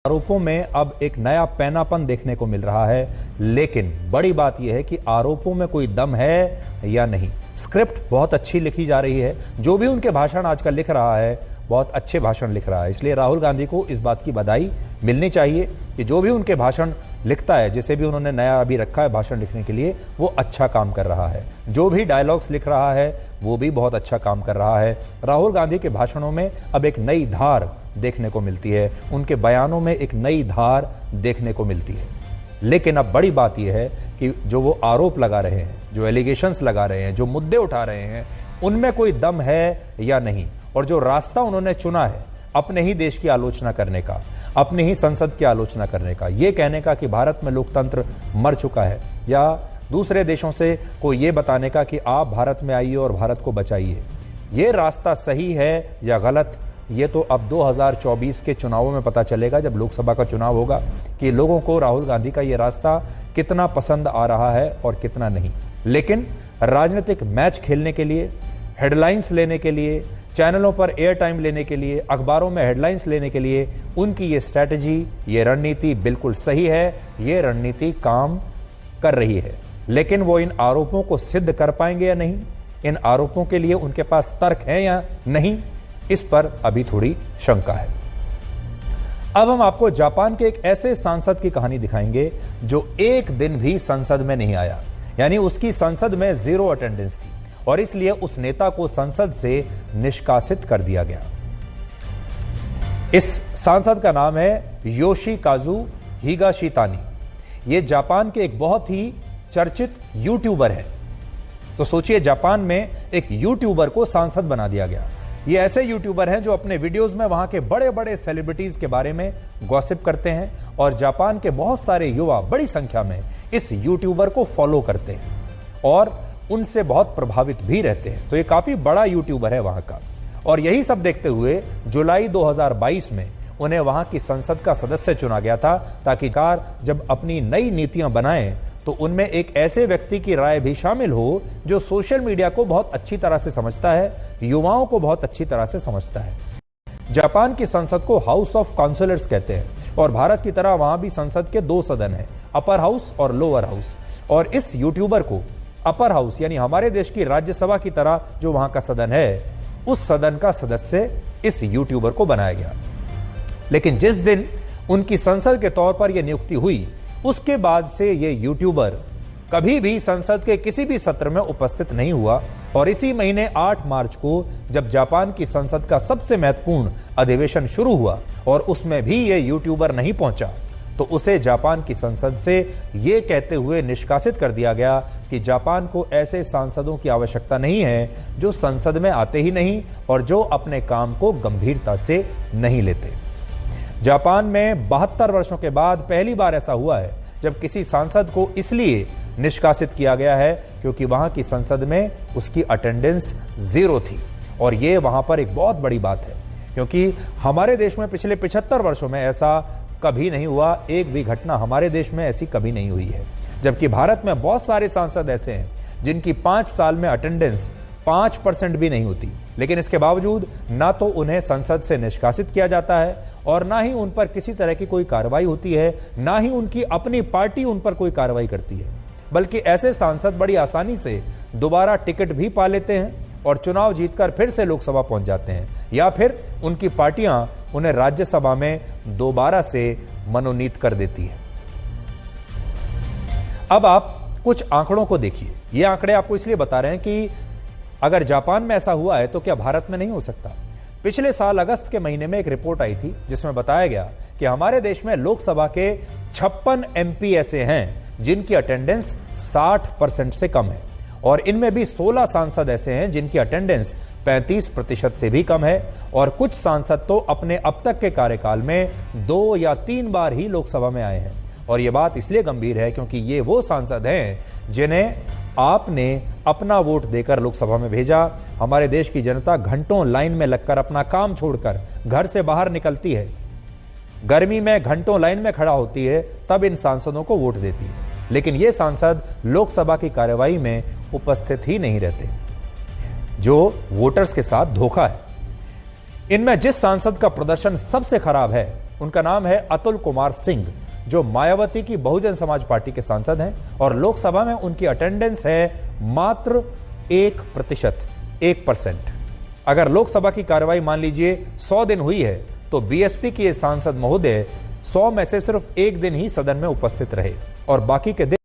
आरोपों में अब एक नया पैनापन देखने को मिल रहा है, लेकिन बड़ी बात यह है कि आरोपों में कोई दम है या नहीं। स्क्रिप्ट बहुत अच्छी लिखी जा रही है, जो भी उनके भाषण आजकल लिख रहा है बहुत अच्छे भाषण लिख रहा है। इसलिए राहुल गांधी को इस बात की बधाई मिलनी चाहिए कि जो भी उनके भाषण लिखता है, जिसे भी उन्होंने नया अभी रखा है भाषण लिखने के लिए, वो अच्छा काम कर रहा है। जो भी डायलॉग्स लिख रहा है वो भी बहुत अच्छा काम कर रहा है। राहुल गांधी के भाषणों में अब एक नई धार देखने को मिलती है, उनके बयानों में एक नई धार देखने को मिलती है। लेकिन अब बड़ी बात यह है कि जो वो आरोप लगा रहे हैं, जो एलिगेशंस लगा रहे हैं, जो मुद्दे उठा रहे हैं, उनमें कोई दम है या नहीं। और जो रास्ता उन्होंने चुना है अपने ही देश की आलोचना करने का, अपनी ही संसद की आलोचना करने का, ये कहने का कि भारत में लोकतंत्र मर चुका है, या दूसरे देशों से को ये बताने का कि आप भारत में आइए और भारत को बचाइए, ये रास्ता सही है या गलत, ये तो अब 2024 के चुनावों में पता चलेगा, जब लोकसभा का चुनाव होगा, कि लोगों को राहुल गांधी का ये रास्ता कितना पसंद आ रहा है और कितना नहीं। लेकिन राजनीतिक मैच खेलने के लिए, हेडलाइंस लेने के लिए, चैनलों पर एयर टाइम लेने के लिए, अखबारों में हेडलाइंस लेने के लिए उनकी ये स्ट्रैटेजी, ये रणनीति बिल्कुल सही है, ये रणनीति काम कर रही है। लेकिन वो इन आरोपों को सिद्ध कर पाएंगे या नहीं, इन आरोपों के लिए उनके पास तर्क है या नहीं, इस पर अभी थोड़ी शंका है। अब हम आपको जापान के एक ऐसे सांसद की कहानी दिखाएंगे जो एक दिन भी संसद में नहीं आया, यानी उसकी संसद में 0 अटेंडेंस थी और इसलिए उस नेता को संसद से निष्कासित कर दिया गया। इस सांसद का नाम है योशिकाजु हिगाशितानी। यह जापान के एक बहुत ही चर्चित यूट्यूबर है। तो सोचिए, जापान में एक यूट्यूबर को सांसद बना दिया गया। ये ऐसे यूट्यूबर हैं जो अपने वीडियोस में वहां के बड़े बड़े सेलिब्रिटीज के बारे में गॉसिप करते हैं और जापान के बहुत सारे युवा बड़ी संख्या में इस यूट्यूबर को फॉलो करते हैं और उनसे बहुत प्रभावित भी रहते हैं। तो ये काफी बड़ा यूट्यूबर है वहां का। और यही सब देखते हुए जुलाई 2022 में उन्हें वहां की संसद का सदस्य चुना गया था, ताकि सरकार जब अपनी नई नीतियां बनाएं तो उनमें एक ऐसे व्यक्ति की राय भी शामिल हो जो सोशल मीडिया को बहुत अच्छी तरह से समझता है, युवाओं को बहुत अच्छी तरह से समझता है। जापान की संसद को हाउस ऑफ काउंसिलर्स कहते हैं और भारत की तरह वहां भी संसद के 2 सदन हैं, अपर हाउस और लोअर हाउस। और इस यूट्यूबर को अपर हाउस यानी हमारे देश की राज्यसभा की तरह जो वहां का सदन है, उस सदन का सदस्य इस यूट्यूबर को बनाया गया। लेकिन जिस दिन उनकी संसद के तौर पर यह नियुक्ति हुई, उसके बाद से यह यूट्यूबर कभी भी संसद के किसी भी सत्र में उपस्थित नहीं हुआ। और इसी महीने 8 मार्च को जब जापान की संसद का सबसे महत्वपूर्ण अधिवेशन शुरू हुआ और उसमें भी यह यूट्यूबर नहीं पहुंचा, तो उसे जापान की संसद से यह कहते हुए निष्कासित कर दिया गया कि जापान को ऐसे सांसदों की आवश्यकता नहीं है जो संसद में आते ही नहीं और जो अपने काम को गंभीरता से नहीं लेते। जापान में 72 वर्षों के बाद पहली बार ऐसा हुआ है जब किसी सांसद को इसलिए निष्कासित किया गया है क्योंकि वहां की संसद में उसकी अटेंडेंस 0 थी। और यह वहां पर एक बहुत बड़ी बात है, क्योंकि हमारे देश में पिछले 75 वर्षों में ऐसा कभी नहीं हुआ। एक भी घटना हमारे देश में ऐसी कभी नहीं हुई है। जबकि भारत में बहुत सारे सांसद ऐसे हैं जिनकी 5 साल में अटेंडेंस 5% भी नहीं होती, लेकिन इसके बावजूद ना तो उन्हें संसद से निष्कासित किया जाता है और ना ही उन पर किसी तरह की कोई कार्रवाई होती है, ना ही उनकी अपनी पार्टी उन पर कोई कार्रवाई करती है। बल्कि ऐसे सांसद बड़ी आसानी से दोबारा टिकट भी पा लेते हैं और चुनाव जीतकर फिर से लोकसभा पहुंच जाते हैं, या फिर उनकी पार्टियां उन्हें राज्यसभा में दोबारा से मनोनीत कर देती है। अब आप कुछ आंकड़ों को देखिए। ये आंकड़े आपको इसलिए बता रहे हैं कि अगर जापान में ऐसा हुआ है तो क्या भारत में नहीं हो सकता। पिछले साल अगस्त के महीने में एक रिपोर्ट आई थी जिसमें बताया गया कि हमारे देश में लोकसभा के 56 एमपी ऐसे हैं जिनकी अटेंडेंस 60% से कम है और इनमें भी 16 सांसद ऐसे हैं जिनकी अटेंडेंस 35% से भी कम है। और कुछ सांसद तो अपने अब तक के कार्यकाल में 2 या 3 बार ही लोकसभा में आए हैं। और यह बात इसलिए गंभीर है क्योंकि ये वो सांसद हैं जिन्हें आपने अपना वोट देकर लोकसभा में भेजा। हमारे देश की जनता घंटों लाइन में लगकर अपना काम छोड़कर घर से बाहर निकलती है, गर्मी में घंटों लाइन में खड़ा होती है, तब इन सांसदों को वोट देती है। लेकिन ये सांसद लोकसभा की कार्यवाही में उपस्थित ही नहीं रहते, जो वोटर्स के साथ धोखा है। इनमें जिस सांसद का प्रदर्शन सबसे खराब है उनका नाम है अतुल कुमार सिंह, जो मायावती की बहुजन समाज पार्टी के सांसद हैं और लोकसभा में उनकी अटेंडेंस है मात्र 1%, 1%। अगर लोकसभा की कार्रवाई मान लीजिए 100 दिन हुई है तो बीएसपी के सांसद महोदय 100 में से सिर्फ 1 दिन ही सदन में उपस्थित रहे और बाकी के दिन